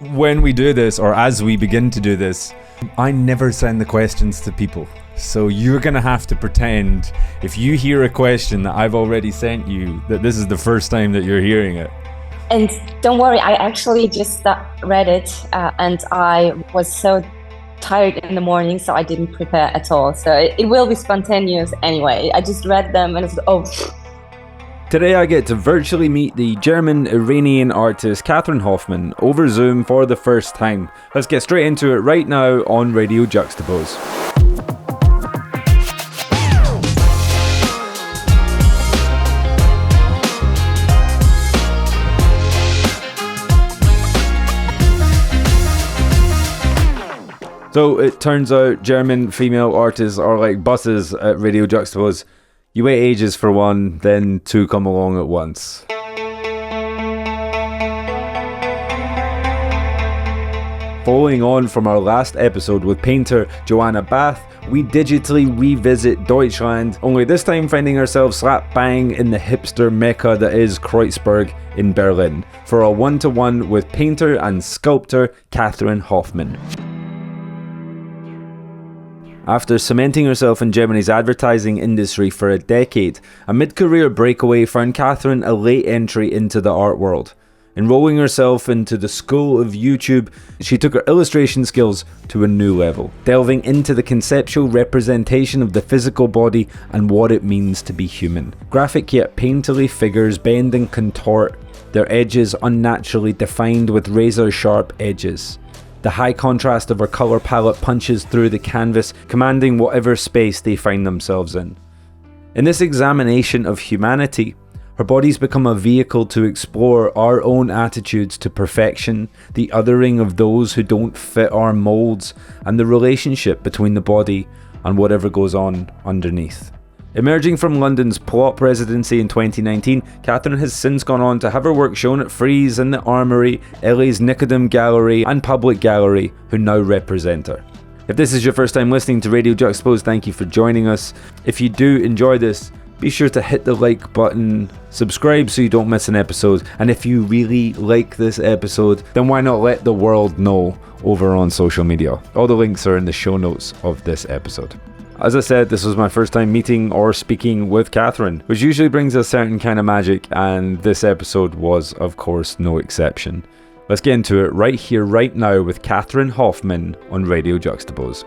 when we do this, or as we begin to do this, I never send the questions to people. So you're going to have to pretend, if you hear a question that I've already sent you, that this is the first time that you're hearing it. And don't worry, I actually just read it and I was so tired in the morning, so I didn't prepare at all. So it will be spontaneous anyway. I just read them and it's Today I get to virtually meet the German-Iranian artist Cathrin Hoffmann over Zoom for the first time. Let's get straight into it right now on Radio Juxtapoz. So it turns out German female artists are like buses at Radio Juxtapoz. You wait ages for one, then two come along at once. Following on from our last episode with painter Joanna Bath, we digitally revisit Deutschland, only this time finding ourselves slap bang in the hipster mecca that is Kreuzberg in Berlin, for a one-to-one with painter and sculptor Cathrin Hoffmann. After cementing herself in Germany's advertising industry for a decade, a mid-career breakaway found Cathrin a late entry into the art world. Enrolling herself into the school of YouTube, she took her illustration skills to a new level, delving into the conceptual representation of the physical body and what it means to be human. Graphic yet painterly figures bend and contort, their edges unnaturally defined with razor-sharp edges. The high contrast of her colour palette punches through the canvas, commanding whatever space they find themselves in. In this examination of humanity, her bodies become a vehicle to explore our own attitudes to perfection, the othering of those who don't fit our moulds, and the relationship between the body and whatever goes on underneath. Emerging from London's Plop residency in 2019, Cathrin has since gone on to have her work shown at Frieze and the Armoury, LA's Nicodem Gallery and Public Gallery, who now represent her. If this is your first time listening to Radio Juxtapoz, thank you for joining us. If you do enjoy this, be sure to hit the like button, subscribe so you don't miss an episode, and if you really like this episode, then why not let the world know over on social media. All the links are in the show notes of this episode. As I said, this was my first time meeting or speaking with Cathrin, which usually brings a certain kind of magic, and this episode was, of course, no exception. Let's get into it right here, right now, with Cathrin Hoffmann on Radio Juxtapoz.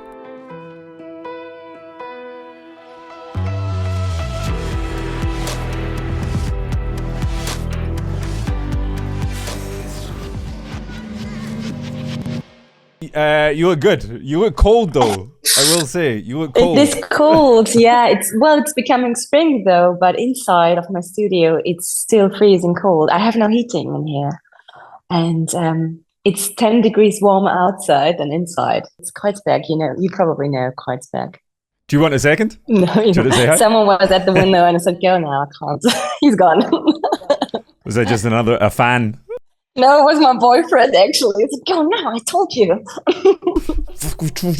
You look good. You look cold though. I will say, you look cold. It is cold, yeah. It's becoming spring though, but inside of my studio, it's still freezing cold. I have no heating in here. And it's 10 degrees warmer outside than inside. It's Kreuzberg, you probably know Kreuzberg. Do you want a second? No, someone was at the window and I said, go now, I can't. He's gone. Was that just a fan? No, it was my boyfriend, actually. It's like, go now, I told you.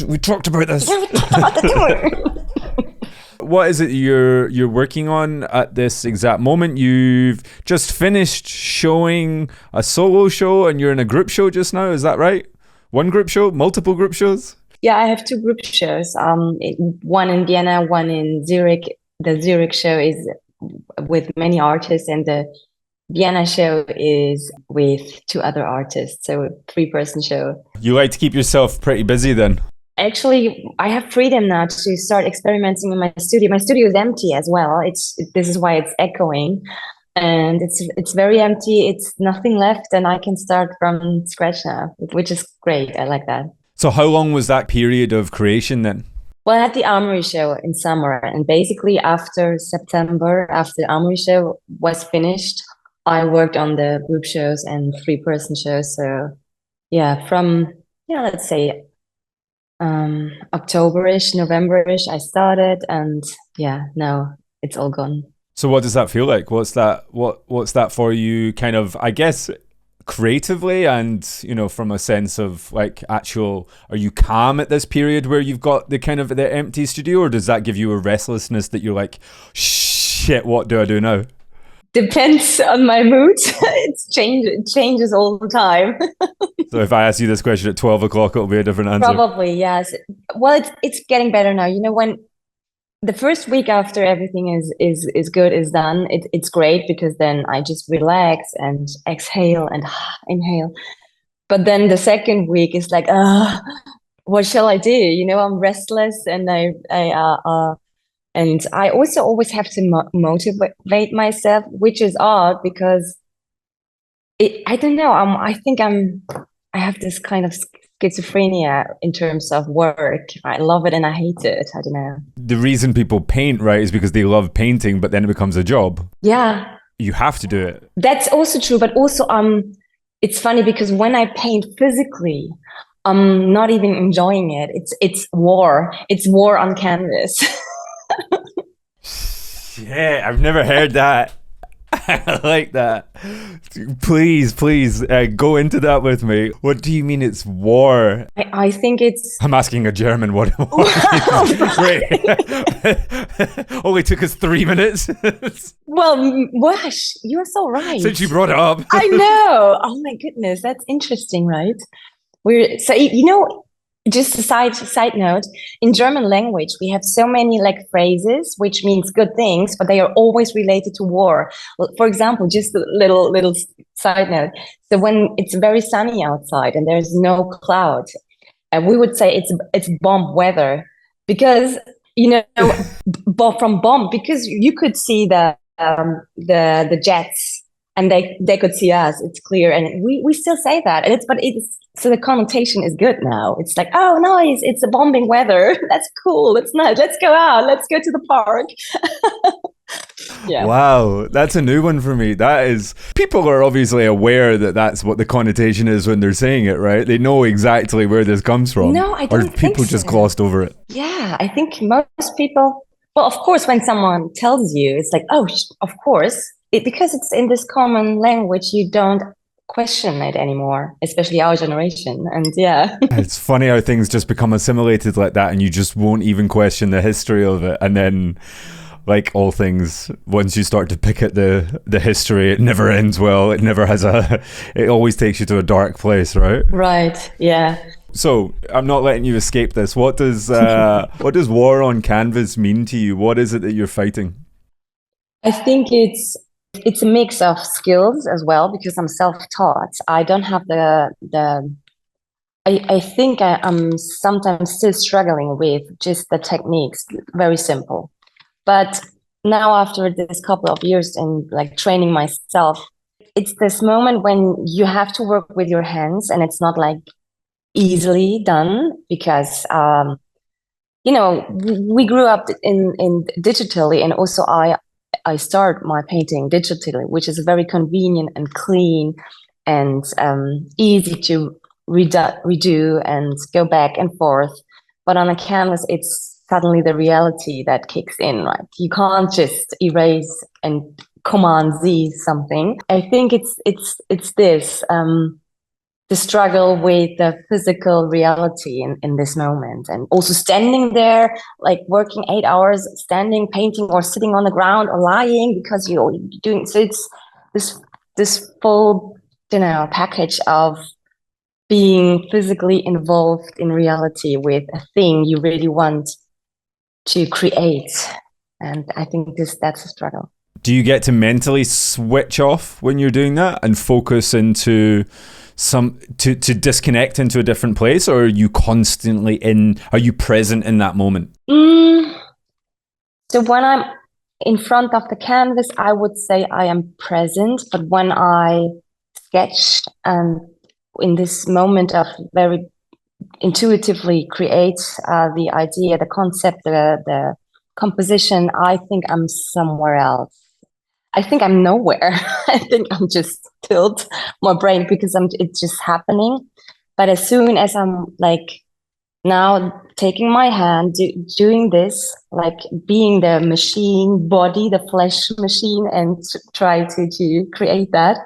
We talked about this. Yeah, we talked about the What is it you're working on at this exact moment? You've just finished showing a solo show and you're in a group show just now, is that right? One group show? Multiple group shows? Yeah, I have two group shows. One in Vienna, one in Zurich. The Zurich show is with many artists and the Vienna show is with two other artists, so a 3-person show. You like to keep yourself pretty busy then? Actually, I have freedom now to start experimenting in my studio. My studio is empty as well. This is why it's echoing, and it's very empty. It's nothing left, and I can start from scratch now, which is great. I like that. So how long was that period of creation then? Well, I had the Armoury show in summer, and basically after September, after the Armoury show was finished, I worked on the group shows and 3-person shows. So yeah, let's say October-ish, November-ish, I started, and yeah, now it's all gone. So what does that feel like? What's that for you, kind of, I guess, creatively, and from a sense of like actual, are you calm at this period where you've got the kind of the empty studio, or does that give you a restlessness that you're like, shit, what do I do now? depends on my mood. It changes all the time. So if I ask you this question at 12 o'clock, it'll be a different answer. Probably, yes. Well, it's getting better now. You know, when the first week after everything is good, is done, it's great because then I just relax and exhale and inhale. But then the second week is like, what shall I do? You know, I'm restless, and and I also always have to motivate myself, which is odd because I don't know. I have this kind of schizophrenia in terms of work. I love it and I hate it. I don't know. The reason people paint, right, is because they love painting, but then it becomes a job. Yeah. You have to do it. That's also true. But also, it's funny because when I paint physically, I'm not even enjoying it. It's war. It's war on canvas. Yeah, I've never heard that. I like that. Please, go into that with me. What do you mean it's war? I think it's... I'm asking a German what. Wait. Only took us 3 minutes. Well, Wash, you're so right. Since you brought it up. I know. Oh my goodness, that's interesting, right? So you know, just a side note, in German language, we have so many like phrases which means good things, but they are always related to war. For example, just a little side note. So when it's very sunny outside and there's no cloud, we would say it's bomb weather because, you know, from bomb, because you could see the jets and they could see us. It's clear, and we still say that, and so the connotation is good now. It's like, oh, nice, it's a bombing weather. That's cool. It's nice. Let's go out. Let's go to the park. Yeah. Wow, that's a new one for me. That is, people are obviously aware that that's what the connotation is when they're saying it, right? They know exactly where this comes from. No, I don't think so. Or people just glossed over it. Yeah, I think most people, well, of course, when someone tells you, it's like, oh, of course. Because it's in this common language, you don't question it anymore, especially our generation. And yeah. It's funny how things just become assimilated like that, and you just won't even question the history of it. And then, like all things, once you start to pick at the history, it never ends well. It never has it always takes you to a dark place, right? Right, yeah. So I'm not letting you escape this. What does war on canvas mean to you? What is it that you're fighting? I think it's a mix of skills as well, because I'm self-taught. I don't have I think I'm sometimes still struggling with just the techniques, very simple. But now after this couple of years in like training myself, it's this moment when you have to work with your hands, and it's not like easily done because, you know, we grew up in digitally, and also I start my painting digitally, which is very convenient and clean and easy to redo and go back and forth. But on a canvas, it's suddenly the reality that kicks in, right? You can't just erase and Command Z something. I think it's this the struggle with the physical reality in this moment, and also standing there, like working 8 hours, standing, painting, or sitting on the ground or lying because you're doing. So it's this full, you know, package of being physically involved in reality with a thing you really want to create. And I think that's a struggle. Do you get to mentally switch off when you're doing that and focus into to disconnect into a different place, or are you constantly are you present in that moment? So when I'm in front of the canvas, I would say I am present, but when I sketch and in this moment of very intuitively create the idea, the concept, the composition, I think I'm somewhere else. I think I'm nowhere. I think I'm just tilt my brain because it's just happening. But as soon as I'm like now taking my hand, doing this, like being the machine body, the flesh machine, and try to create that,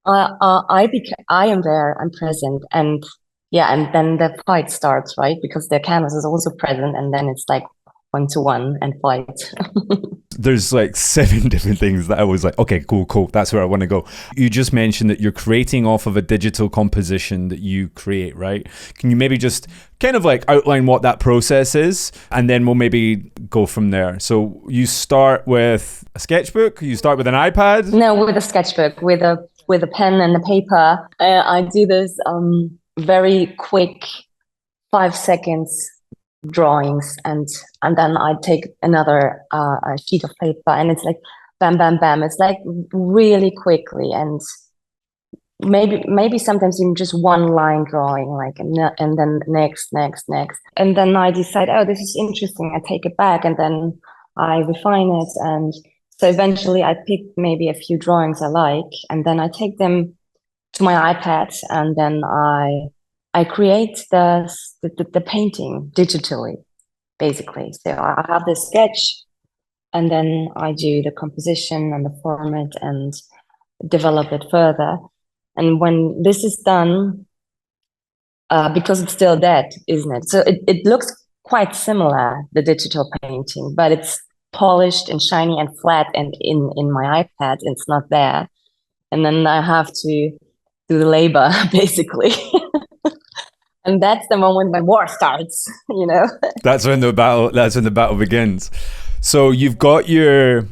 I am there. I'm present, and yeah, and then the fight starts, right? Because the canvas is also present, and then it's like 1-to-1 and fight. There's like 7 different things that I was like, okay, cool. That's where I want to go. You just mentioned that you're creating off of a digital composition that you create, right? Can you maybe just kind of like outline what that process is? And then we'll maybe go from there. So you start with a sketchbook? You start with an iPad? No, with a sketchbook, with a pen and a paper. I do this very quick 5 seconds drawings, and then I take another a sheet of paper, and it's like bam, bam, bam. It's like really quickly, and maybe sometimes even just one line drawing, like, and then next, and then I decide, oh, this is interesting. I take it back, and then I refine it, and so eventually I pick maybe a few drawings I like, and then I take them to my iPad, and then I create the painting digitally, basically. So I have this sketch, and then I do the composition and the format and develop it further. And when this is done, because it's still dead, isn't it? So it looks quite similar, the digital painting, but it's polished and shiny and flat, and in my iPad, it's not there. And then I have to do the labor, basically. And that's the moment when war starts, you know. That's when the battle begins. So you've got your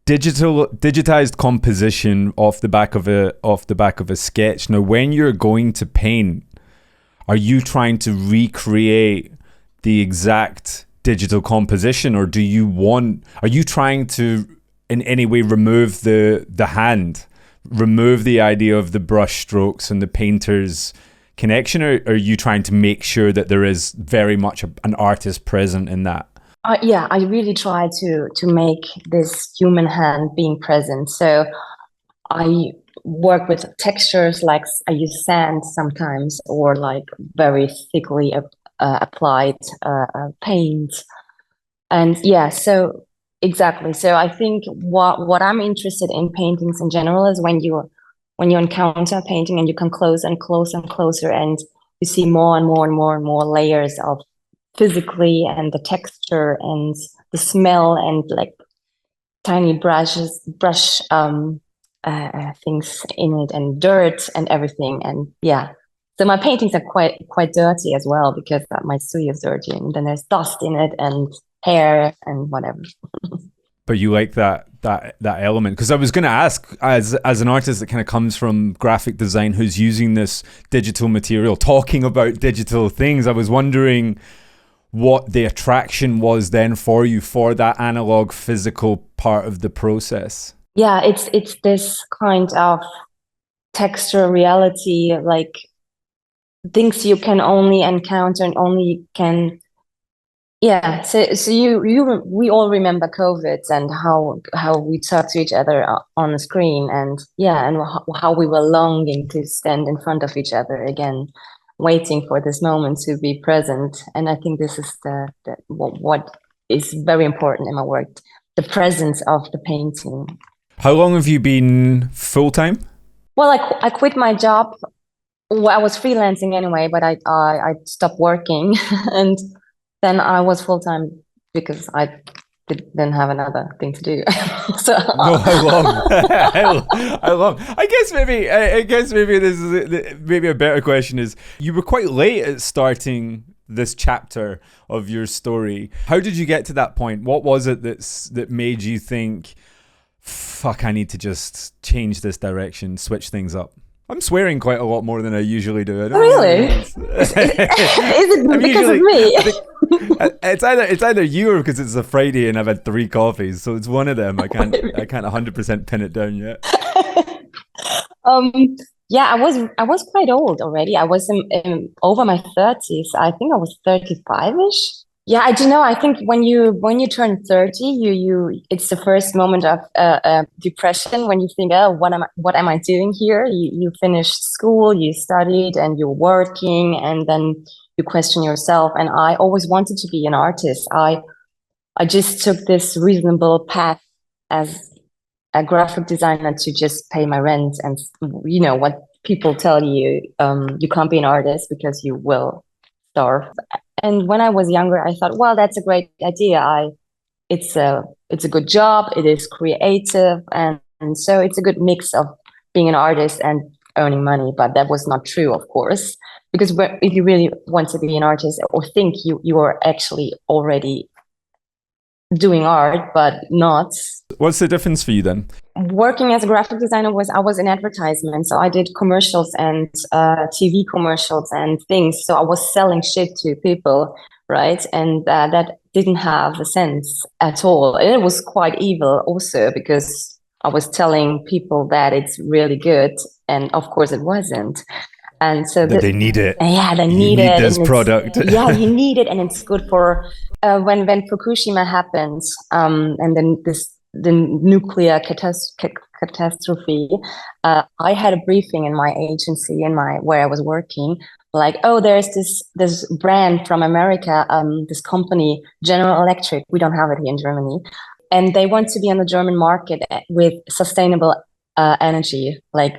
digitized composition off the back of a sketch. Now, when you're going to paint, are you trying to recreate the exact digital composition, or are you trying to in any way remove the hand, remove the idea of the brush strokes and the painter's connection, or are you trying to make sure that there is very much an artist present in that? Yeah, I really try to make this human hand being present. So I work with textures, like I use sand sometimes, or like very thickly applied paint. And yeah, so exactly. So I think what I'm interested in paintings in general is when you encounter a painting and you come close and close and closer, and you see more and more and more and more layers of physically, and the texture and the smell, and like tiny brush things in it, and dirt and everything. And yeah, so my paintings are quite dirty as well, because my studio is dirty, and then there's dust in it and hair and whatever. But you like that element, because I was going to ask, as an artist that kind of comes from graphic design, who's using this digital material, talking about digital things, I was wondering what the attraction was then for you for that analog physical part of the process. Yeah, it's this kind of texture reality, like things you can only encounter and only can. Yeah, so we all remember COVID and how we talked to each other on the screen, and yeah, and how we were longing to stand in front of each other again, waiting for this moment to be present. And I think this is what is very important in my work, the presence of the painting. How long have you been full-time? Well, I quit my job. Well, I was freelancing anyway, but I stopped working and then I was full-time because I didn't have another thing to do. So no, how long? How long? I guess maybe this is maybe a better question is, you were quite late at starting this chapter of your story. How did you get to that point? What was it that made you think, fuck, I need to just change this direction, switch things up? I'm swearing quite a lot more than I usually do. Really? Is it because of me? It's either you, or because it's a Friday and I've had 3 coffees, so it's one of them. I can't 100% pin it down yet. Yeah, I was quite old already. I was over my 30s. I think I was 35ish. Yeah, I don't know. I think when you turn 30, you it's the first moment of depression, when you think, oh, what am I doing here? You finished school, you studied, and you're working, and then you question yourself. And I always wanted to be an artist. I just took this reasonable path as a graphic designer to just pay my rent, and you know what people tell you, you can't be an artist because you will starve. And when I was younger, I thought, well, that's a great idea. It's a good job. It is creative, and so it's a good mix of being an artist and earning money. But that was not true, of course, because if you really want to be an artist or think you are actually already doing art, but not. What's the difference for you then? Working as a graphic designer I was in advertisement, so I did commercials and TV commercials and things. So I was selling shit to people, right? And that didn't have a sense at all. And it was quite evil also, because I was telling people that it's really good, and of course it wasn't. And so they need it. Yeah, they need it. This product. Yeah, you need it, and it's good for when Fukushima happened, and then the nuclear catastrophe. I had a briefing in my agency, where I was working. Like, oh, there's this brand from America, this company, General Electric. We don't have it here in Germany, and they want to be on the German market with sustainable energy. Like,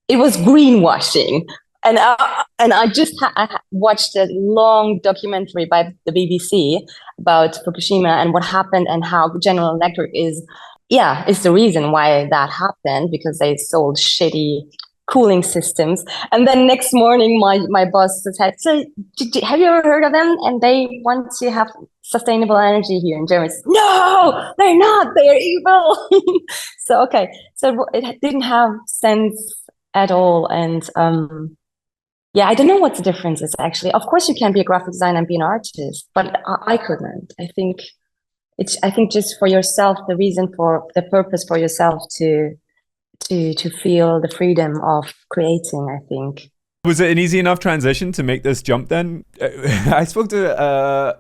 it was greenwashing. And I watched a long documentary by the BBC about Fukushima and what happened, and how General Electric is the reason why that happened, because they sold shitty cooling systems. And then next morning, my boss said, "So, have you ever heard of them? And they want to have sustainable energy here in Germany." No, they're not. They're evil. So it didn't have sense at all. And I don't know what the difference is actually. Of course, you can be a graphic designer and be an artist, but I couldn't. I think just for yourself, the purpose for yourself to feel the freedom of creating, I think. Was it an easy enough transition to make this jump then? I spoke to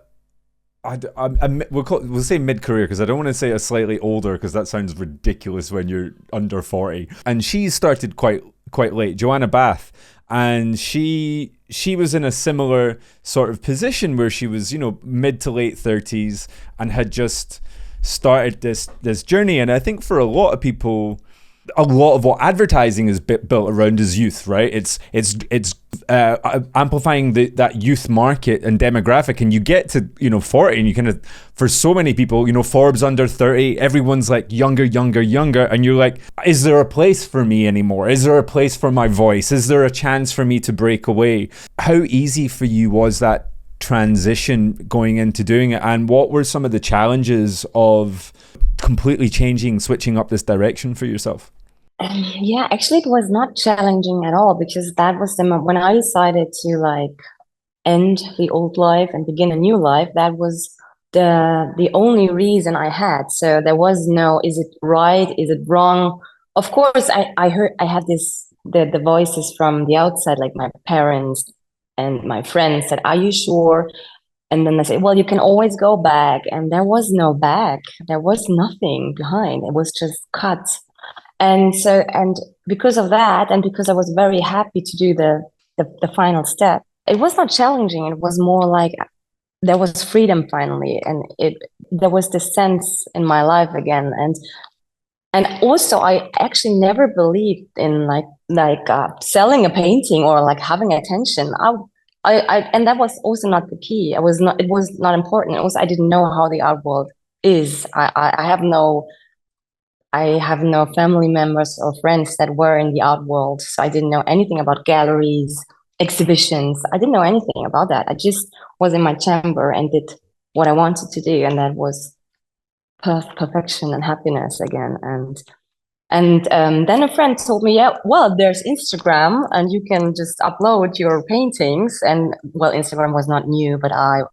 we'll say mid-career, because I don't want to say a slightly older, because that sounds ridiculous when you're under 40. And she started quite late, Joanna Bath. And she was in a similar sort of position where she was, mid to late 30s and had just started this journey. And I think for a lot of people, a lot of what advertising is built around is youth, right? It's amplifying that youth market and demographic, and you get to 40, and you kind of, for so many people, Forbes under 30, everyone's like younger, and you're like, is there a place for me anymore? Is there a place for my voice? Is there a chance for me to break away? How easy for you was that transition going into doing it, and what were some of the challenges of completely switching up this direction for yourself? Yeah, actually, it was not challenging at all, because that was the moment when I decided to end the old life and begin a new life. That was the only reason I had. So there was no, is it right? Is it wrong? Of course, I had the voices from the outside, like my parents and my friends said, "Are you sure?" And then they said, "Well, you can always go back." And there was no back. There was nothing behind. It was just cut. And because of that, and because I was very happy to do the final step, it was not challenging. It was more like there was freedom finally, and there was this sense in my life again. And also, I actually never believed in selling a painting or having attention. And that was also not the key. It was not important. I didn't know how the art world is. I have no family members or friends that were in the art world, so I didn't know anything about galleries, exhibitions. I didn't know anything about that. I just was in my chamber and did what I wanted to do, and that was perfection and happiness again. And then a friend told me, "Yeah, well, there's Instagram, and you can just upload your paintings." And well, Instagram was not new, but I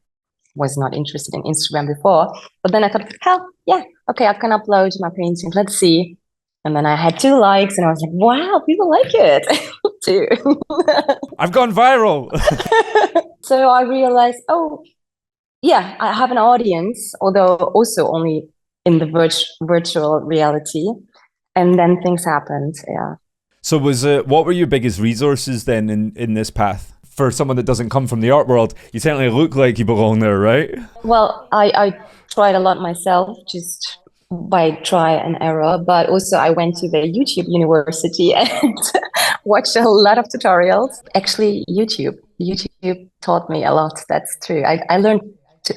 was not interested in Instagram before. But then I thought, hell, yeah, okay, I can upload my painting. Let's see. And then I had 2 likes, and I was like, wow, people like it too. I've gone viral. So I realized, oh, yeah, I have an audience, although also only in the virtual reality. And then things happened, yeah. So what were your biggest resources then in this path? For someone that doesn't come from the art world, you certainly look like you belong there, right? Well, I tried a lot myself, just by try and error, but also I went to the YouTube university and watched a lot of tutorials. Actually, YouTube. YouTube taught me a lot. That's true. I learned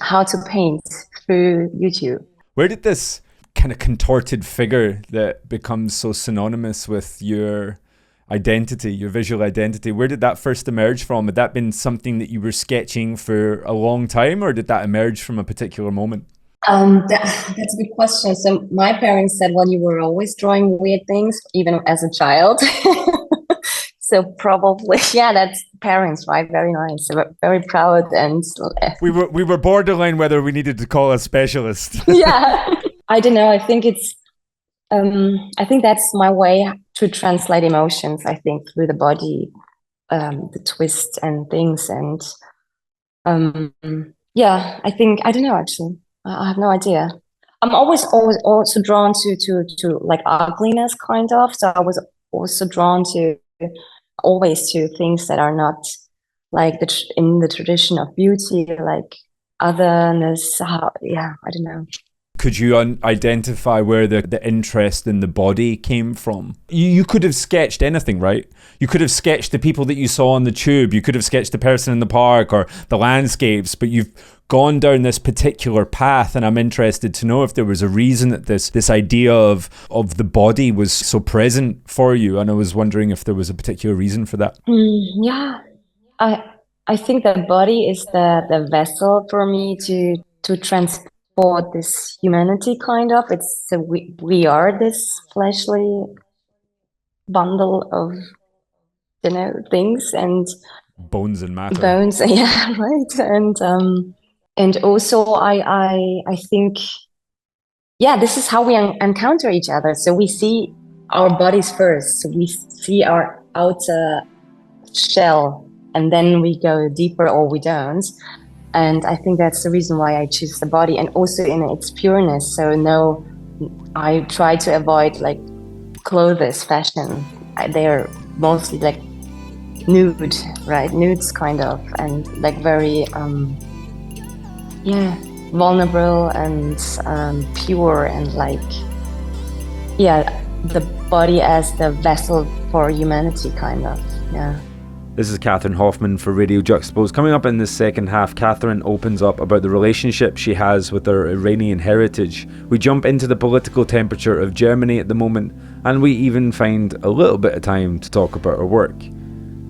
how to paint through YouTube. Where did this kind of contorted figure that becomes so synonymous with your identity, your visual identity, where did that first emerge from? Had that been something that you were sketching for a long time, or did that emerge from a particular moment? That's a good question. So my parents said, well, you were always drawing weird things, even as a child. So probably, yeah, that's parents, right? Very nice. Very proud. And we were borderline whether we needed to call a specialist. Yeah, I don't know. I think that's my way to translate emotions, I think, through the body, the twists and things. And yeah, I don't know, actually. I have no idea. I'm always also drawn to like ugliness, kind of. So I was also drawn to always to things that are not like in the tradition of beauty, like otherness. Yeah, I don't know. Could you identify where the interest in the body came from? You could have sketched anything, right? You could have sketched the people that you saw on the tube. You could have sketched the person in the park or the landscapes, but you've gone down this particular path, and I'm interested to know if there was a reason that this idea of the body was so present for you, and I was wondering if there was a particular reason for that. Yeah, I think the body is the vessel for me to transport this humanity, kind of. It's we are this fleshly bundle of things and bones and matter. Bones, yeah, right. And also I think, yeah, this is how we encounter each other. So we see our bodies first. So we see our outer shell, and then we go deeper or we don't. And I think that's the reason why I choose the body, and also in its pureness. So no, I try to avoid like clothes fashion. They're mostly like nude, right? Nudes kind of, and like very vulnerable and pure, and like the body as the vessel for humanity, kind of. Yeah. This is Cathrin Hoffmann for Radio Juxtapoz. Coming up in the second half, Cathrin opens up about the relationship she has with her Iranian heritage. We jump into the political temperature of Germany at the moment, and we even find a little bit of time to talk about her work.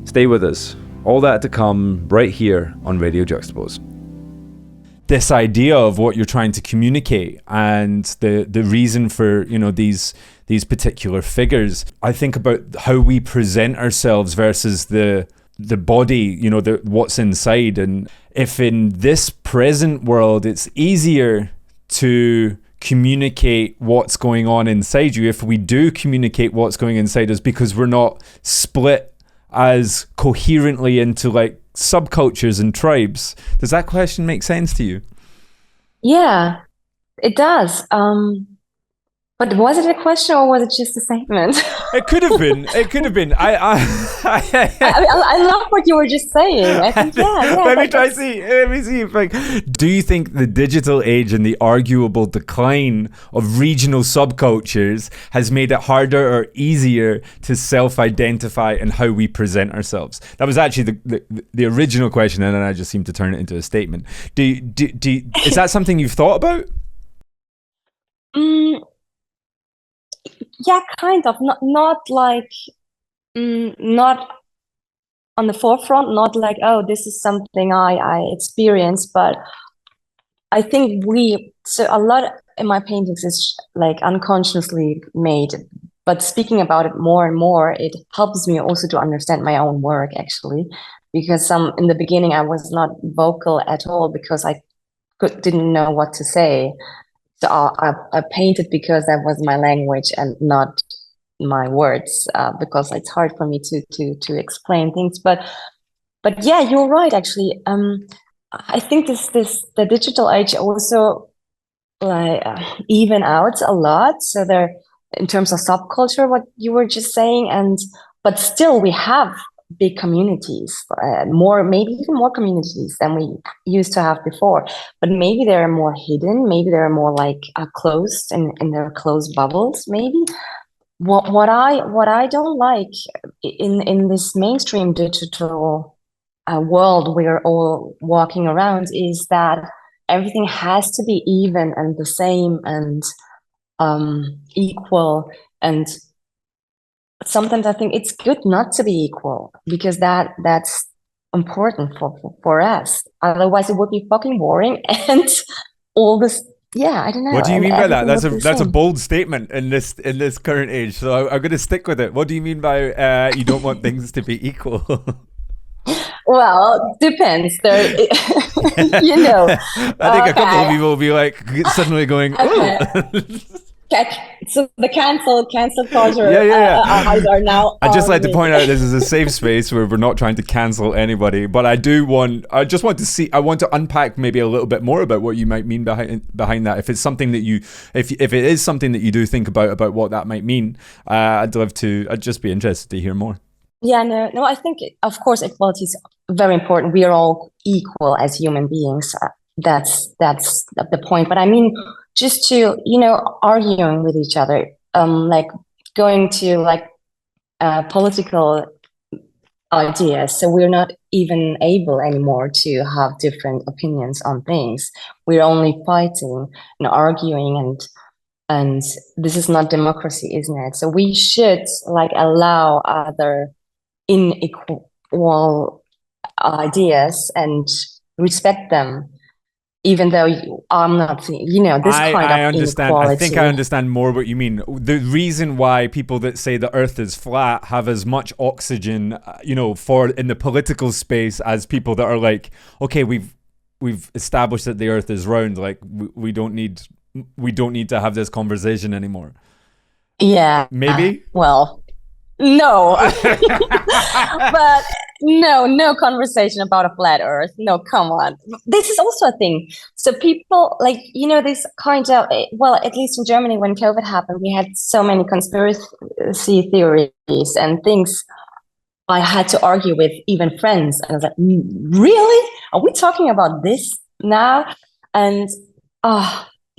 Stay with us. All that to come right here on Radio Juxtapoz. This idea of what you're trying to communicate and the reason for, these particular figures. I think about how we present ourselves versus the body, what's inside. And if in this present world it's easier to communicate what's going on inside you, if we do communicate what's going inside us because we're not split as coherently into like subcultures and tribes. Does that question make sense to you? Yeah, it does. But was it a question or was it just a statement? It could have been. It could have been. I love what you were just saying. I think, Let me see. Do you think the digital age and the arguable decline of regional subcultures has made it harder or easier to self-identify in how we present ourselves? That was actually the original question, and then I just seemed to turn it into a statement. Is that something you've thought about? Yeah, kind of. Not like, not on the forefront. Not like, oh, this is something I experienced. But I think so a lot in my paintings is like unconsciously made. But speaking about it more and more, it helps me also to understand my own work, actually, because in the beginning I was not vocal at all because I didn't know what to say. So I painted because that was my language and not my words, because it's hard for me to explain things. But yeah, you're right. Actually, I think the digital age also like even out a lot. So there, in terms of subculture, what you were just saying, but still we have big communities, maybe even more communities than we used to have before. But maybe they're more hidden. Maybe they're more like closed in their closed bubbles. Maybe what I don't like in this mainstream digital world we're all walking around is that everything has to be even and the same and equal. And sometimes I think it's good not to be equal, because that's important for us. Otherwise, it would be fucking boring and all this. Yeah, I don't know. What do you mean by that? everything would be That's a same. bold statement in this current age. So I'm going to stick with it. What do you mean by you don't want things to be equal? Well, depends. There, you know. I think a couple of Okay. people will be like suddenly going, Okay. "Oh." So the cancel culture Yeah. eyes are now I just on like to me. point out this is a safe space where we're not trying to cancel anybody, but I just want to see, I want to unpack maybe a little bit more about what you might mean behind that. If it's something that if it is something that you do think about what that might mean, I'd just be interested to hear more. Yeah, no. I think, of course, equality is very important. We are all equal as human beings. That's the point. But I mean, just to, arguing with each other, like going to like political ideas. So we're not even able anymore to have different opinions on things. We're only fighting and arguing, and this is not democracy, isn't it? So we should like allow other unequal ideas and respect them, even though I'm not, this kind I of understand. I think I inequality. understand more what you mean. The reason why people that say the Earth is flat have as much oxygen, for in the political space as people that are like, okay, we've established that the Earth is round. Like we don't need to have this conversation anymore. Yeah, Maybe. well, no, but no conversation about a flat Earth. No, come on. This is also a thing. So people like, this kind of, well, at least in Germany, when COVID happened, we had so many conspiracy theories and things I had to argue with even friends. And I was like, really? Are we talking about this now? And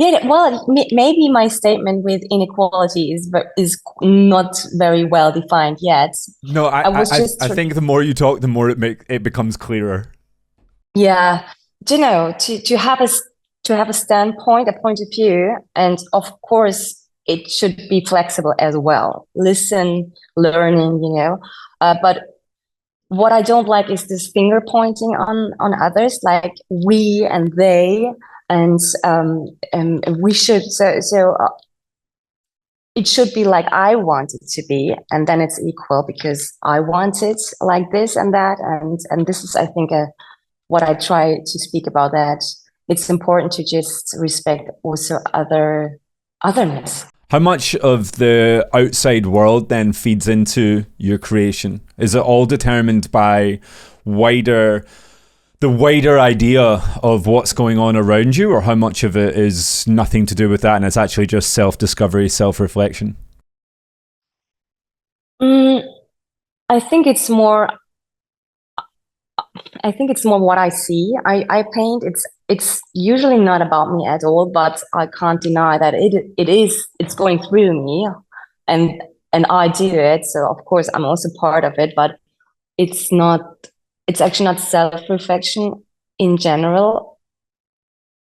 yeah, well, maybe my statement with inequality is not very well defined yet. No, I was I just, think the more you talk, the more it becomes clearer. yeah, to have a standpoint, a point of view, and of course it should be flexible as well. Listen, learning, but what I don't like is this finger pointing on others, like we and they, and we should. So it should be like I want it to be, and then it's equal because I want it like this and that, and this is, I think, what I try to speak about. That it's important to just respect also otherness. How much of the outside world then feeds into your creation? Is it all determined by the wider idea of what's going on around you, or how much of it is nothing to do with that and it's actually just self-discovery, self-reflection? Mm, I think it's more. I think it's more what I see. I paint. It's usually not about me at all, but I can't deny that it's going through me, and I do it. So of course I'm also part of it, but it's not. It's actually not self-reflection in general.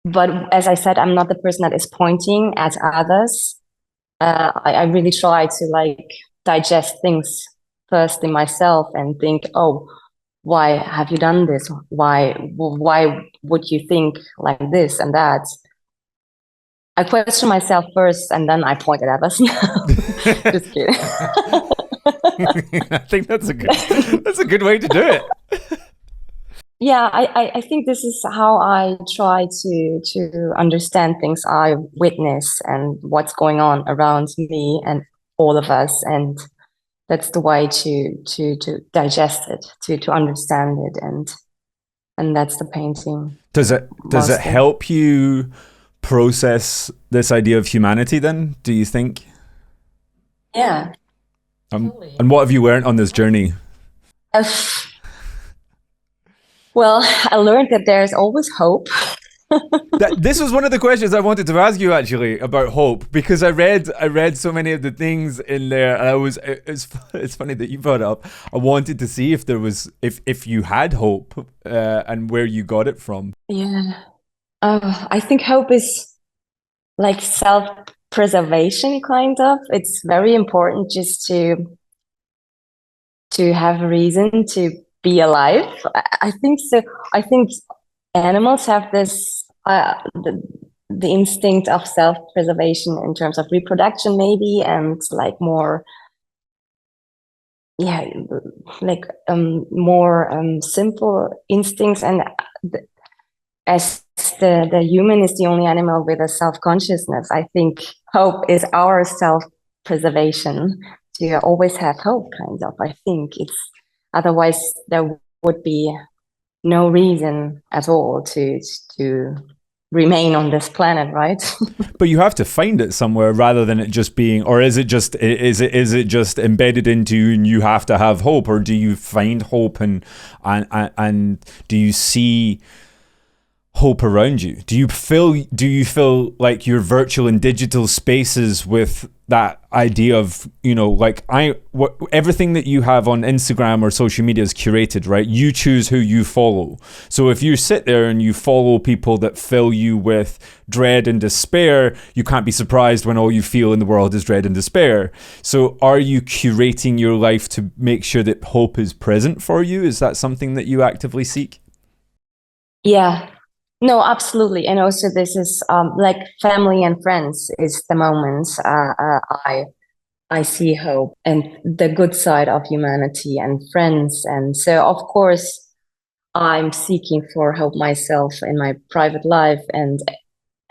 But as I said, I'm not the person that is pointing at others. I really try to like digest things first in myself and think, oh, why have you done this? Why would you think like this and that? I question myself first, and then I point at others. Just kidding. I think that's a good way to do it. Yeah, I think this is how I try to understand things I witness and what's going on around me and all of us, and that's the way to digest it, to understand it, and that's the painting Does it mostly. help you process this idea of humanity then, do you think? Yeah. Totally. And what have you learned on this journey? Uh, well, I learned that there's always hope. This was one of the questions I wanted to ask you actually about hope, because I read so many of the things in there, and it's funny that you brought it up. I wanted to see if there was if you had hope and where you got it from. Yeah. I think hope is like self-preservation, kind of. It's very important just to have a reason to be alive. I think so. I think animals have this the instinct of self-preservation in terms of reproduction, maybe, and like more, yeah, like more simple instincts. And as the human is the only animal with a self-consciousness, I think hope is our self-preservation, to always have hope, kind of. I think it's, otherwise there would be no reason at all to remain on this planet, right? But you have to find it somewhere rather than it just being, or is it just embedded into you and you have to have hope, or do you find hope and do you see hope around you? Do you feel like your virtual and digital spaces with that idea of, like everything that you have on Instagram or social media is curated, right? You choose who you follow. So if you sit there and you follow people that fill you with dread and despair, you can't be surprised when all you feel in the world is dread and despair. So are you curating your life to make sure that hope is present for you? Is that something that you actively seek? Yeah. No, absolutely. And also this is like family and friends is the moments I see hope and the good side of humanity and friends. And so, of course, I'm seeking for hope myself in my private life. And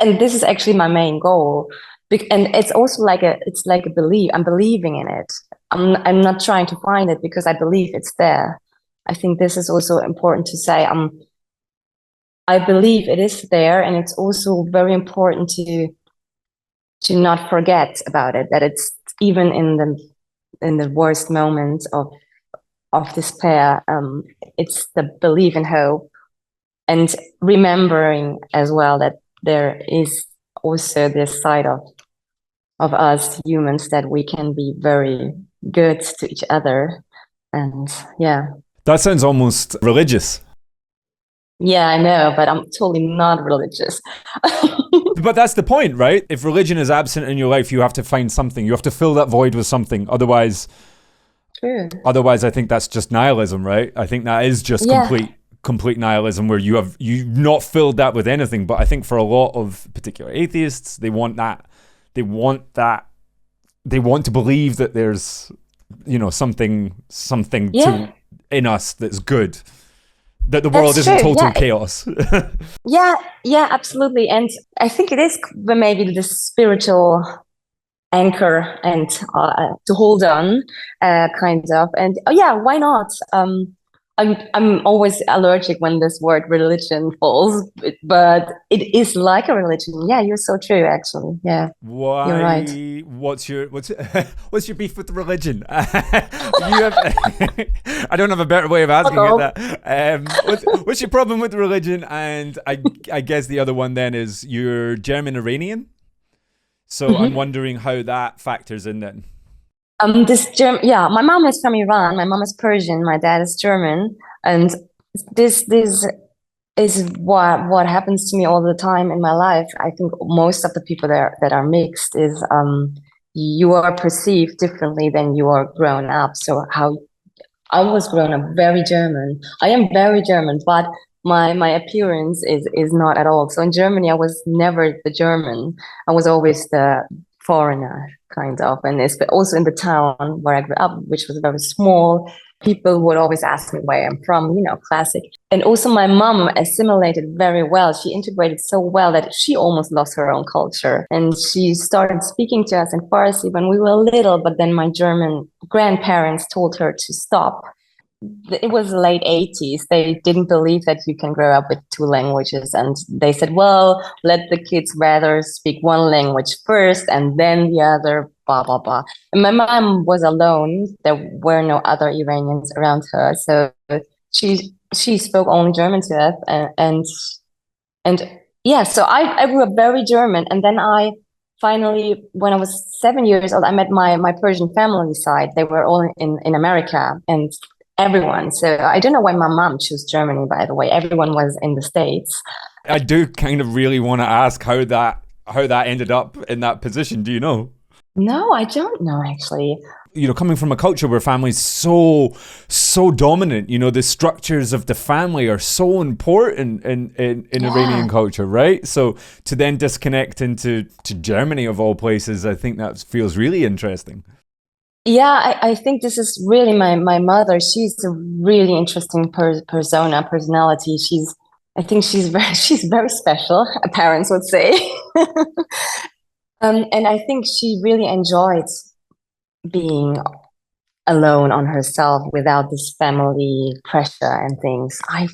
this is actually my main goal. And it's also like it's like a belief. I'm believing in it. I'm not trying to find it because I believe it's there. I think this is also important to say. I believe it is there, and it's also very important to not forget about it. That it's even in the worst moments of despair. It's the belief and hope, and remembering as well that there is also this side of us humans, that we can be very good to each other, and yeah. That sounds almost religious. Yeah, I know, but I'm totally not religious. But that's the point, right? If religion is absent in your life, you have to find something. You have to fill that void with something. Otherwise, True. Otherwise, I think that's just nihilism, right? I think that is just complete nihilism, where you've not filled that with anything. But I think for a lot of particular atheists, they want that. They want to believe that there's, something in us that's good. That the world isn't total chaos. Yeah, absolutely. And I think it is maybe the spiritual anchor and to hold on, kind of. And why not? I'm always allergic when this word religion falls, but it is like a religion. Yeah, you're so true, actually. Yeah, why? You're right. What's your beef with religion? I don't have a better way of asking it that. What's your problem with religion? And I guess the other one then is you're German-Iranian. So I'm wondering how that factors in then. My mom is from Iran. My mom is Persian. My dad is German, and this is what happens to me all the time in my life. I think most of the people that are mixed is you are perceived differently than you are grown up. So how I was grown up very German. I am very German, but my appearance is not at all. So in Germany, I was never the German. I was always the foreigner, kind of. And it's also in the town where I grew up, which was very small. People would always ask me where I'm from, classic. And also my mom assimilated very well. She integrated so well that she almost lost her own culture. And she started speaking to us in Farsi when we were little, but then my German grandparents told her to stop. It was the late 80s. They didn't believe that you can grow up with two languages. And they said, well, let the kids rather speak one language first and then the other, blah, blah, blah. And my mom was alone. There were no other Iranians around her. So she spoke only German to us. And yeah, so I grew up very German, and then I finally, when I was 7 years old, I met my Persian family side. They were all in America, and everyone. So I don't know why my mom chose Germany, by the way. Everyone was in the States. I do kind of really want to ask how that ended up in that position. Do you know? No, I don't know actually. You know, coming from a culture where family's so dominant, you know, the structures of the family are so important in Iranian culture, right? So to then disconnect into Germany of all places, I think that feels really interesting. Yeah, I think this is really my mother. She's a really interesting personality. I think she's very special, parents would say. And I think she really enjoyed being alone on herself without this family pressure and things. I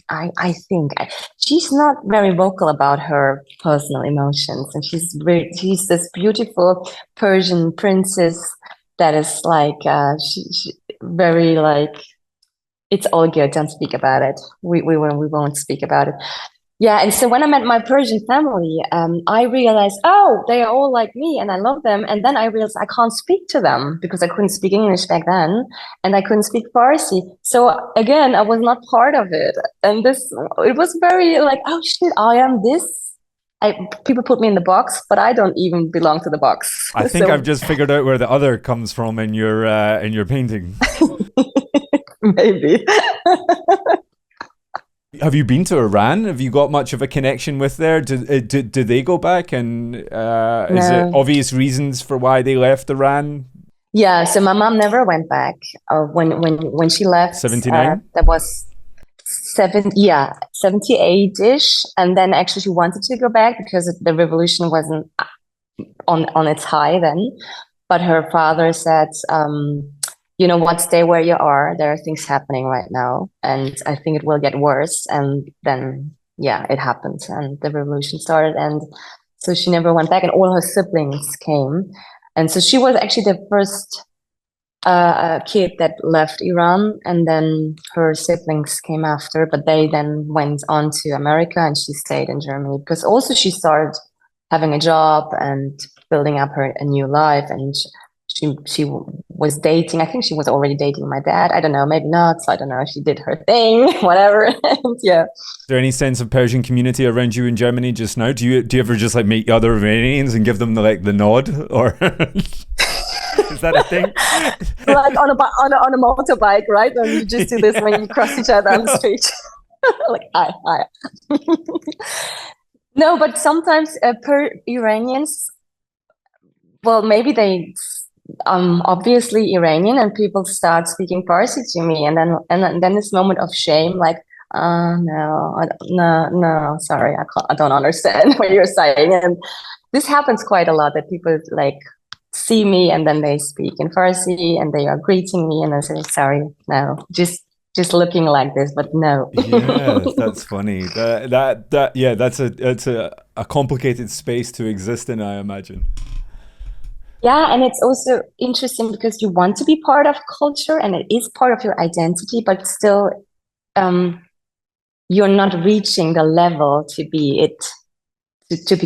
think she's not very vocal about her personal emotions, and she's this beautiful Persian princess that is like she very like it's all good. Don't speak about it. We won't speak about it. Yeah, and so when I met my Persian family, I realized, oh, they are all like me and I love them. And then I realized I can't speak to them because I couldn't speak English back then and I couldn't speak Farsi. So again, I was not part of it. And it was very like, oh shit, I am this. People put me in the box, but I don't even belong to the box. I think I've just figured out where the other comes from in your painting. Maybe. Have you been to Iran? Have you got much of a connection with there? Do they go back? And is it obvious reasons for why they left Iran? Yeah, so my mom never went back. When she left, 79. That was 78-ish, and then actually she wanted to go back because the revolution wasn't on its high then. But her father said, you know what, stay where you are. There are things happening right now, and I think it will get worse. And then, yeah, it happened, and the revolution started, and so she never went back, and all her siblings came, and so she was actually the first kid that left Iran, and then her siblings came after, but they then went on to America, and she stayed in Germany because also she started having a job and building up a new life, and she was dating. I think she was already dating my dad. I don't know, maybe not. So I don't know. She did her thing, whatever. And yeah. Is there any sense of Persian community around you in Germany just now? Do you ever just like meet other Iranians and give them the nod, or is that a thing? Like on a motorbike, right? And you just do this when you cross each other on the street. Like hi. No, but sometimes Iranians. Well, maybe they. Obviously Iranian, and people start speaking Farsi to me, and then this moment of shame, like, no, sorry, I don't understand what you're saying, and this happens quite a lot that people like see me and then they speak in Farsi and they are greeting me, and I say, sorry, no, just looking like this, but no. Yeah, that's funny. That's a complicated space to exist in, I imagine. Yeah, and it's also interesting because you want to be part of culture and it is part of your identity, but still you're not reaching the level to be it, to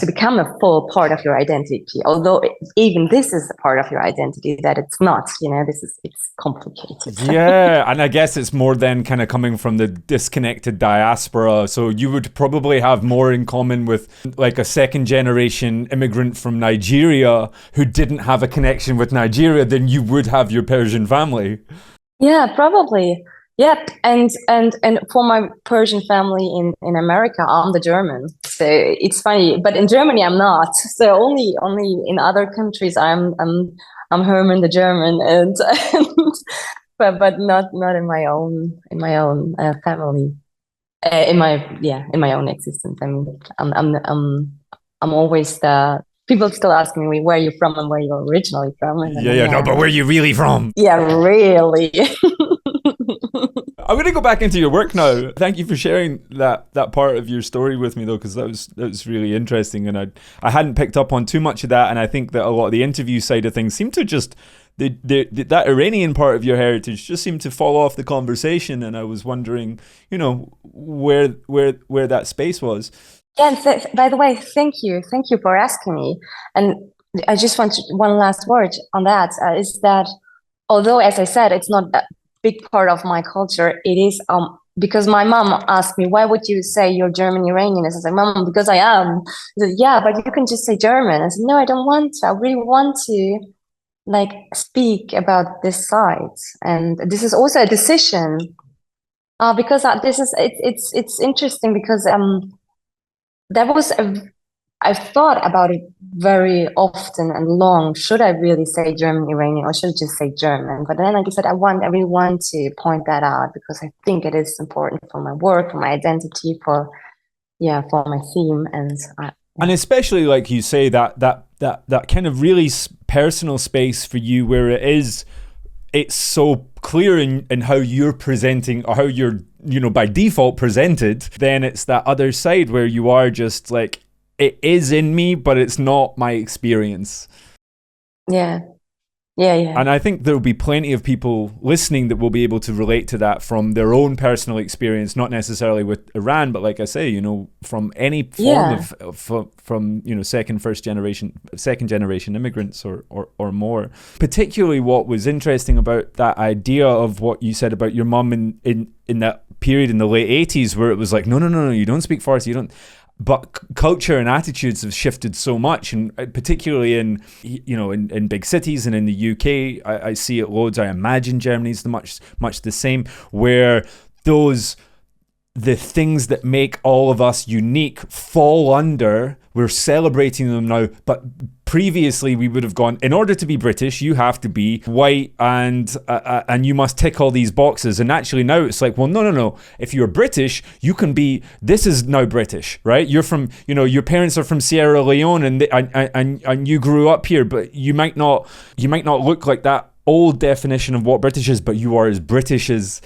become a full part of your identity. Although even this is a part of your identity, that it's not, it's complicated. Yeah, and I guess it's more than kind of coming from the disconnected diaspora. So you would probably have more in common with like a second generation immigrant from Nigeria who didn't have a connection with Nigeria than you would have your Persian family. Yeah, probably. Yep, and for my Persian family in America, I'm the German. So it's funny, but in Germany I'm not. So only in other countries I'm Herman the German, and but not in my own family, in my own existence. I mean, I'm always the. People still asking me where you're from and where you're originally from. And no, but where are you really from? Yeah, really. I'm going to go back into your work now. Thank you for sharing that part of your story with me, though, because that was really interesting, and I hadn't picked up on too much of that. And I think that a lot of the interview side of things seemed to just that Iranian part of your heritage just seemed to fall off the conversation. And I was wondering, where that space was. Yeah, and by the way, thank you for asking me. And I just want one last word on that, is that although, as I said, it's not a big part of my culture, it is because my mom asked me, why would you say you're German Iranian? I said, Mom, because I am. She said, yeah, but you can just say German. I said, no, I don't want to. I really want to like speak about this side. And this is also a decision. Because this is it's interesting because that was I've thought about it very often and long. Should I really say German Iranian or should I just say German? But then, like I said, I really want to point that out because I think it is important for my work, for my identity, for my theme, and especially like you say that kind of really personal space for you where it's so clear in how you're presenting or how you're, you know, by default presented. Then it's that other side where you are just like, it is in me, but it's not my experience. Yeah. And I think there'll be plenty of people listening that will be able to relate to that from their own personal experience, not necessarily with Iran, but like I say, you know, from any form from you know, second generation immigrants or more. Particularly what was interesting about that idea of what you said about your mum in that period in the late 80s where it was like, no, you don't speak Farsi, you don't. But culture and attitudes have shifted so much, and particularly in, you know, in big cities and in the UK, I see it loads. I imagine Germany's much the same, where the things that make all of us unique fall under. We're celebrating them now, but previously we would have gone, in order to be British, you have to be white and you must tick all these boxes. And actually now it's like, well, no. If you're British, you can be. This is now British, right? You're from, you know, your parents are from Sierra Leone and you grew up here, but you might not look like that old definition of what British is, but you are as British as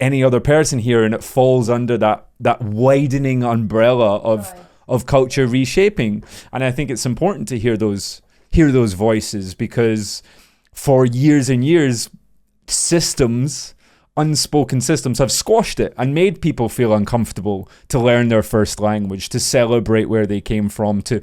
any other person here, and it falls under that widening umbrella of culture reshaping. And I think it's important to hear those voices, because for years and years, unspoken systems have squashed it and made people feel uncomfortable to learn their first language, to celebrate where they came from, to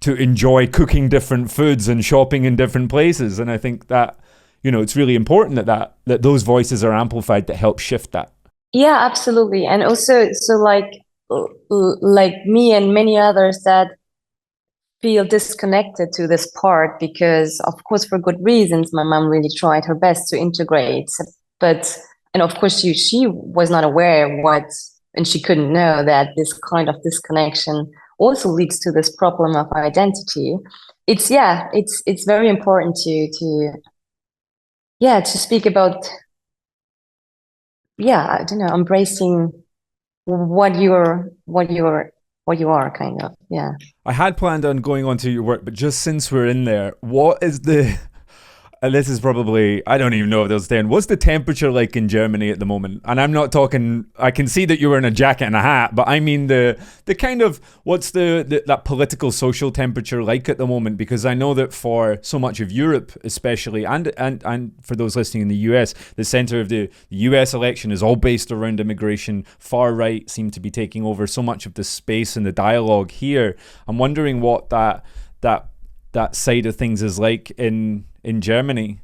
enjoy cooking different foods and shopping in different places. And I think that, you know, it's really important that those voices are amplified to help shift that. Yeah, absolutely. And also, so like me and many others that feel disconnected to this part, because of course, for good reasons, my mom really tried her best to integrate, and of course she was not aware and she couldn't know that this kind of disconnection also leads to this problem of identity. It's very important to speak about, I don't know, embracing what you are, kind of. Yeah. I had planned on going on to your work, but just since we're in there, what is and this is probably, I don't even know if they'll stand. What's the temperature like in Germany at the moment? And I'm not talking, I can see that you're wearing a jacket and a hat, but I mean the kind of, what's that political social temperature like at the moment? Because I know that for so much of Europe, especially, and for those listening in the US, the center of the US election is all based around immigration. Far right seem to be taking over so much of the space and the dialogue here. I'm wondering what that side of things is like in Germany.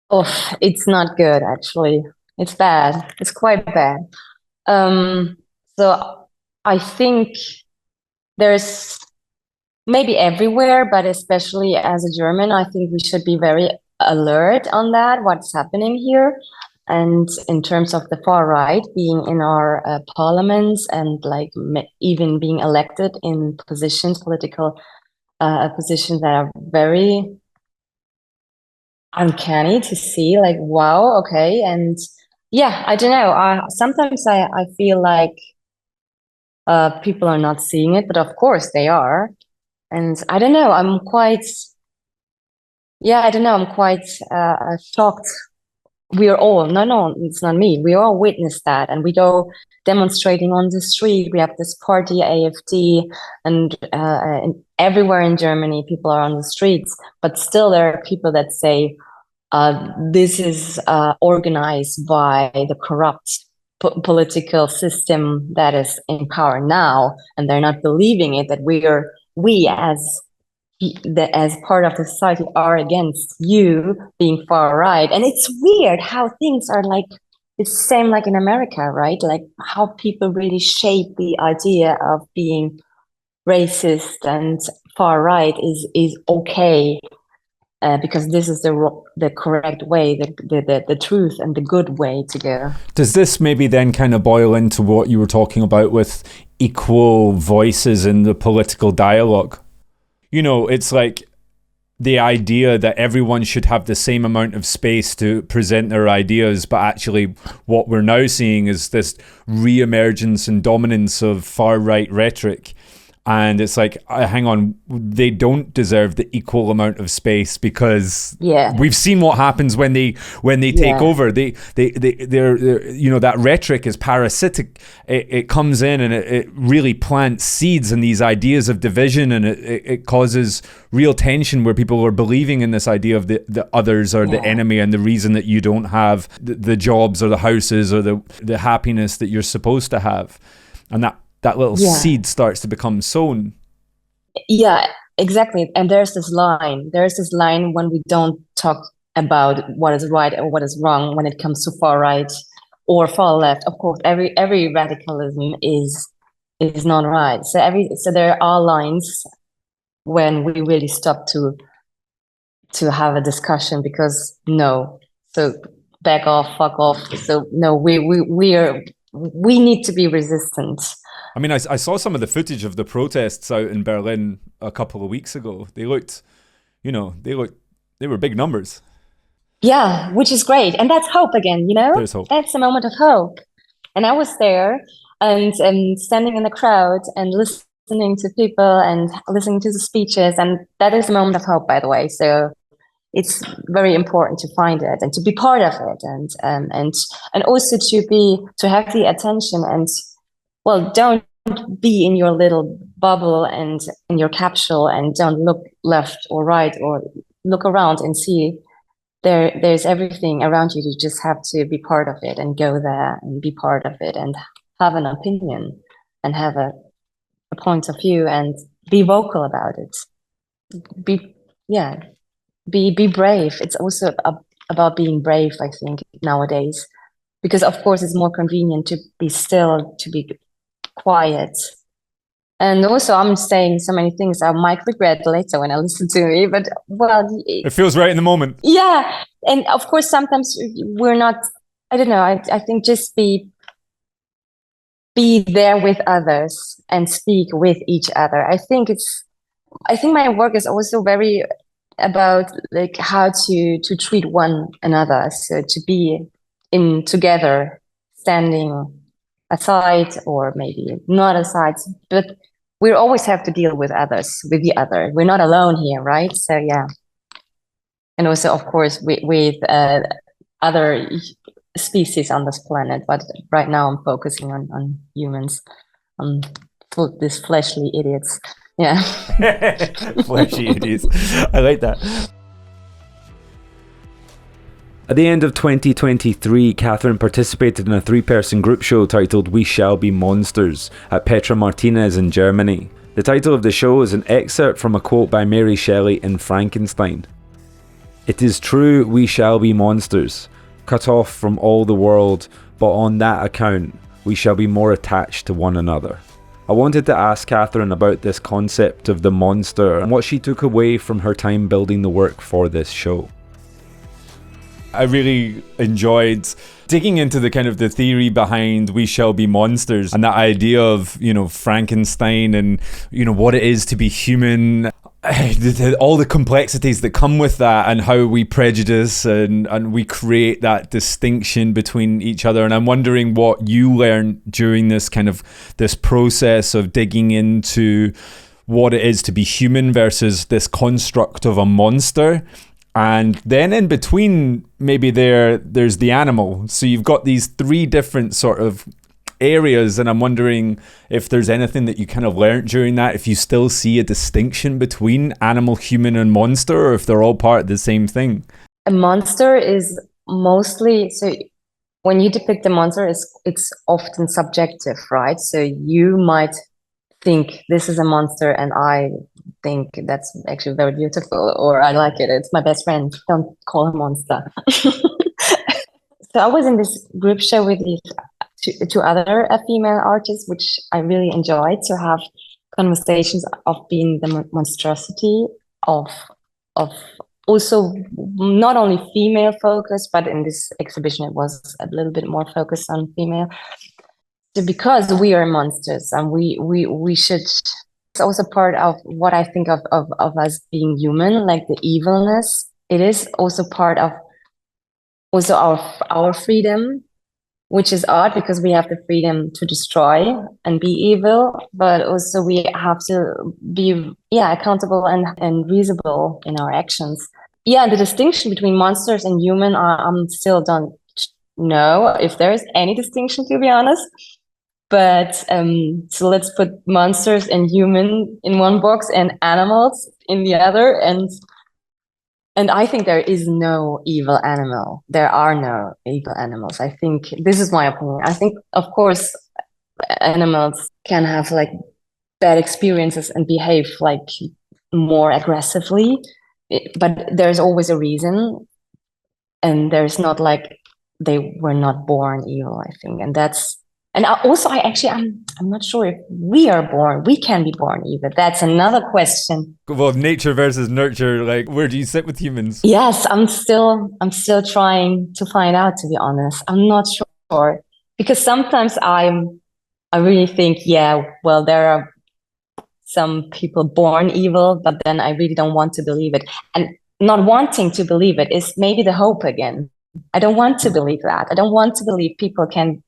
Oh, it's not good, actually. It's bad. It's quite bad. So I think there's maybe everywhere, but especially as a German, I think we should be very alert on that, what's happening here. And in terms of the far right being in our parliaments and like even being elected in political positions that are very uncanny to see, like, wow, okay. And I don't know, sometimes I feel like people are not seeing it, but of course they are. And I don't know, I'm quite shocked. We are all, no, it's not me, we all witness that, and we go demonstrating on the street. We have this party AfD, and everywhere in Germany people are on the streets, but still there are people that say this is organized by the corrupt, political system that is in power now, and they're not believing it, that we as part of the society are against you being far right. And it's weird how things are like, it's the same like in America, right? Like how people really shape the idea of being racist and far right is okay, because this is the correct way, the truth and the good way to go. Does this maybe then kind of boil into what you were talking about with equal voices in the political dialogue? You know, it's like the idea that everyone should have the same amount of space to present their ideas, but actually what we're now seeing is this re-emergence and dominance of far-right rhetoric. And it's like, hang on, they don't deserve the equal amount of space, because we've seen what happens when they take over. They're you know, that rhetoric is parasitic. It comes in and it really plants seeds in these ideas of division, and it causes real tension where people are believing in this idea of the others are the enemy, and the reason that you don't have the jobs or the houses or the happiness that you're supposed to have. And that little seed starts to become sown. Yeah, exactly. And there's this line when we don't talk about what is right or what is wrong when it comes to far right or far left. Of course, every radicalism is not right. So there are lines when we really stop to have a discussion, because no, so back off, fuck off. So no, we need to be resistant. I mean, I saw some of the footage of the protests out in Berlin a couple of weeks ago. They looked, you know, they were big numbers. Yeah, which is great. And that's hope again, you know? There's hope. That's a moment of hope. And I was there and standing in the crowd and listening to people and listening to the speeches. And that is a moment of hope, by the way. So it's very important to find it and to be part of it, and also to have the attention, and well, don't be in your little bubble and in your capsule, and don't look left or right, or look around and see there's everything around you. You just have to be part of it and go there and be part of it and have an opinion and have a point of view and be vocal about it. Be brave. It's also about being brave, I think, nowadays, because of course it's more convenient to be still, to be quiet. And also I'm saying so many things I might regret later when I listen to me, but well, it feels right in the moment. Yeah. And of course sometimes we're not, I don't know, I think just be there with others and speak with each other. I think my work is also very about like how to treat one another, so to be in together, standing aside or maybe not aside, but we always have to deal with others, with the other. We're not alone here, right? So yeah. And also of course with other species on this planet, but right now I'm focusing on humans, on these fleshly idiots. Yeah. Fleshy idiots. I like that. At the end of 2023, Cathrin participated in a 3-person group show titled We Shall Be Monsters at Petra Martinez in Germany. The title of the show is an excerpt from a quote by Mary Shelley in Frankenstein. "It is true we shall be monsters, cut off from all the world, but on that account we shall be more attached to one another." I wanted to ask Cathrin about this concept of the monster and what she took away from her time building the work for this show. I really enjoyed digging into the kind of the theory behind We Shall Be Monsters, and that idea of, you know, Frankenstein and, you know, what it is to be human, all the complexities that come with that, and how we prejudice and we create that distinction between each other. And I'm wondering what you learned during this process of digging into what it is to be human versus this construct of a monster. And then in between, maybe there's the animal. So you've got these 3 different sort of areas, and I'm wondering if there's anything that you kind of learned during that, if you still see a distinction between animal, human and monster, or if they're all part of the same thing. A monster is mostly, so when you depict a monster, it's often subjective, right? So you might think this is a monster and I think that's actually very beautiful, or I like it, it's my best friend, don't call him monster. So I was in this group show with these two other female artists, which I really enjoyed to have conversations of being the monstrosity of also not only female focused, but in this exhibition it was a little bit more focused on female. So because we are monsters and we should, it's also part of what I think of us being human, like the evilness. It is also part of also our freedom, which is odd because we have the freedom to destroy and be evil, but also we have to be accountable and reasonable in our actions. Yeah, the distinction between monsters and human, I'm still don't know if there is any distinction, to be honest. But so let's put monsters and human in one box and animals in the other, and I think there is no evil animal. There are no evil animals. I think this is my opinion. I think, of course, animals can have like bad experiences and behave like more aggressively, but there's always a reason, and there's not like they were not born evil, I think. And that's, and also I'm not sure if we can be born evil. That's another question. Well, nature versus nurture, like where do you sit with humans? Yes, I'm still trying to find out, to be honest. I'm not sure, because sometimes I really think, well, there are some people born evil, but then I really don't want to believe it. And not wanting to believe it is maybe the hope again. I don't want to believe that. I don't want to believe people can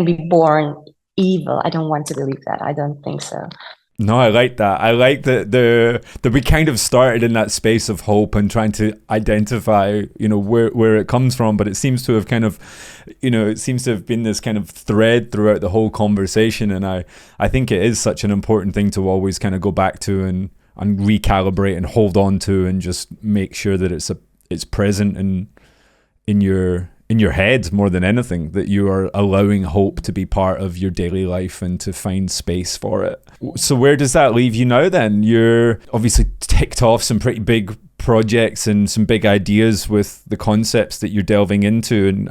be born evil. I don't want to believe that. I don't think so. No, I like that. I like that we kind of started in that space of hope and trying to identify, where it comes from. But it seems to have kind of, it seems to have been this kind of thread throughout the whole conversation. And I think it is such an important thing to always kind of go back to and recalibrate and hold on to, and just make sure that it's present in your head more than anything, that you are allowing hope to be part of your daily life and to find space for it. So where does that leave you now then? You're obviously ticked off some pretty big projects and some big ideas with the concepts that you're delving into, and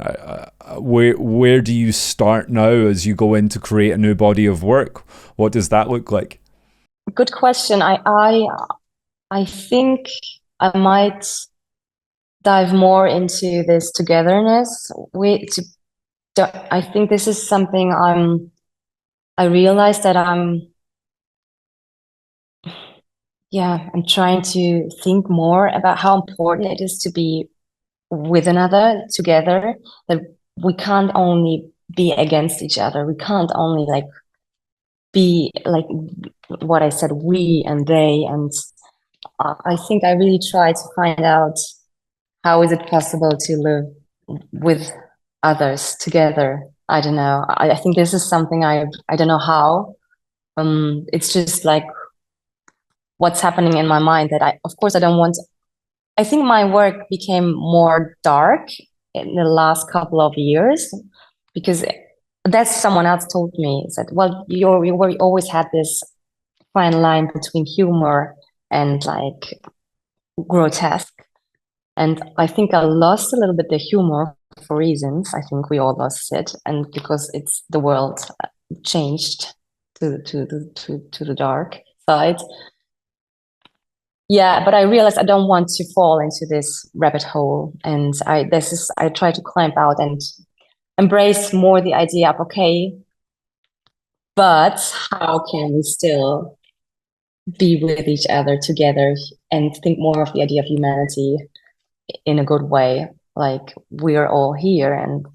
where do you start now as you go in to create a new body of work? What does that look like? Good question. I think I might dive more into this togetherness. I think this is something I realized that I'm trying to think more about how important it is to be with another together, that we can't only be against each other. We can't only like be like what I said, we and they. And I think I really try to find out, how is it possible to live with others together? I don't know. I think this is something I don't know how. It's just like what's happening in my mind, that I don't want. I think my work became more dark in the last couple of years, because that's someone else told me, that, well, you always had this fine line between humor and like grotesque. And I think I lost a little bit the humor for reasons. I think we all lost it, and because the world changed to the dark side. Yeah, but I realized I don't want to fall into this rabbit hole, and I try to climb out and embrace more the idea of, okay, but how can we still be with each other together and think more of the idea of humanity in a good way, like we are all here. And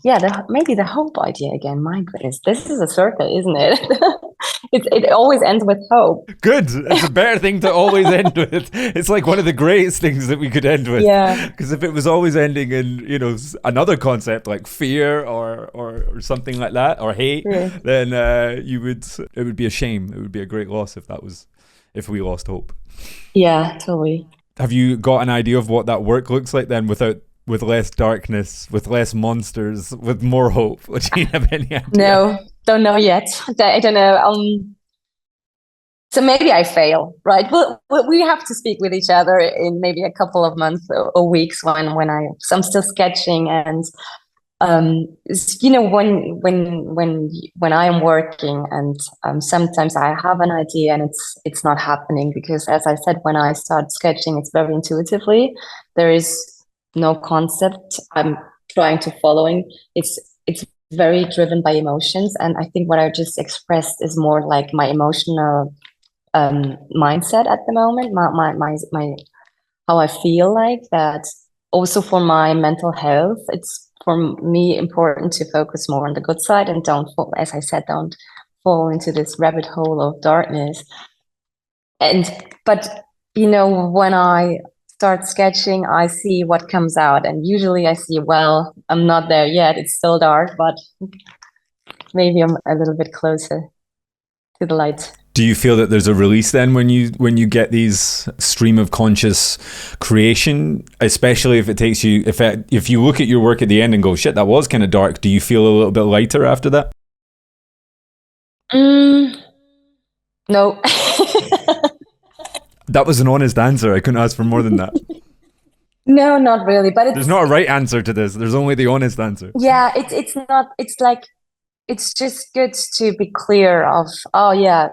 maybe the hope idea again. My goodness, this is a circle, isn't it? It always ends with hope. Good. It's a better thing to always end with. It's like one of the greatest things that we could end with. Yeah. Because if it was always ending in another concept like fear or something like that, or hate, then it would be a shame. It would be a great loss if we lost hope. Yeah, totally. Have you got an idea of what that work looks like then, without with less darkness, with less monsters, with more hope? Do you have any idea? No, don't know yet. I don't know. So maybe I fail, right? Well, we have to speak with each other in maybe a couple of months or weeks so I'm still sketching, and when I am working, and sometimes I have an idea and it's not happening, because as I said, when I start sketching, it's very intuitively. There is no concept I'm trying to following. It's very driven by emotions, and I think what I just expressed is more like my emotional mindset at the moment, my how I feel like that. Also for my mental health, it's for me important to focus more on the good side and don't fall, as I said, don't fall into this rabbit hole of darkness. But when I start sketching, I see what comes out, and usually I see, well, I'm not there yet, it's still dark, but maybe I'm a little bit closer to the light. Do you feel that there's a release then when you get these stream of conscious creation, especially if it takes you, if you look at your work at the end and go, shit, that was kind of dark, do you feel a little bit lighter after that? No. That was an honest answer. I couldn't ask for more than that. No, not really. But there's not a right answer to this. There's only the honest answer. Yeah, it's not. It's like, it's just good to be clear of. Oh yeah,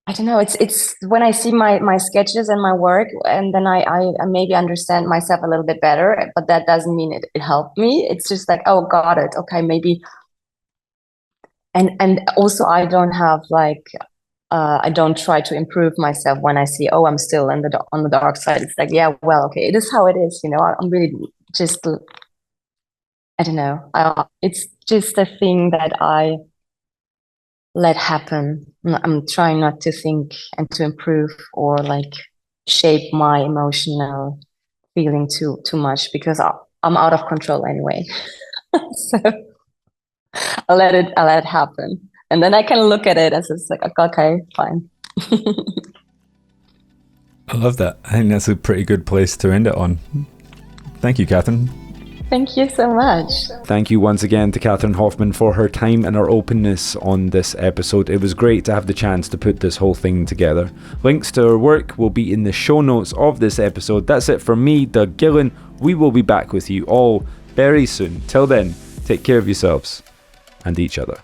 I don't know. It's when I see my sketches and my work, and then I maybe understand myself a little bit better. But that doesn't mean it helped me. It's just like, oh, got it. Okay, maybe. And also I don't have like. I don't try to improve myself when I see, oh, I'm still on the dark side. It's like, yeah, well, okay, it is how it is. I'm really just, I don't know. It's just a thing that I let happen. I'm trying not to think and to improve or like shape my emotional feeling too much, because I'm out of control anyway. So I'll let it happen. And then I can look at it as it's like, okay, fine. I love that. I think that's a pretty good place to end it on. Thank you, Cathrin. Thank you so much. Thank you once again to Cathrin Hoffmann for her time and her openness on this episode. It was great to have the chance to put this whole thing together. Links to her work will be in the show notes of this episode. That's it from me, Doug Gillen. We will be back with you all very soon. Till then, take care of yourselves and each other.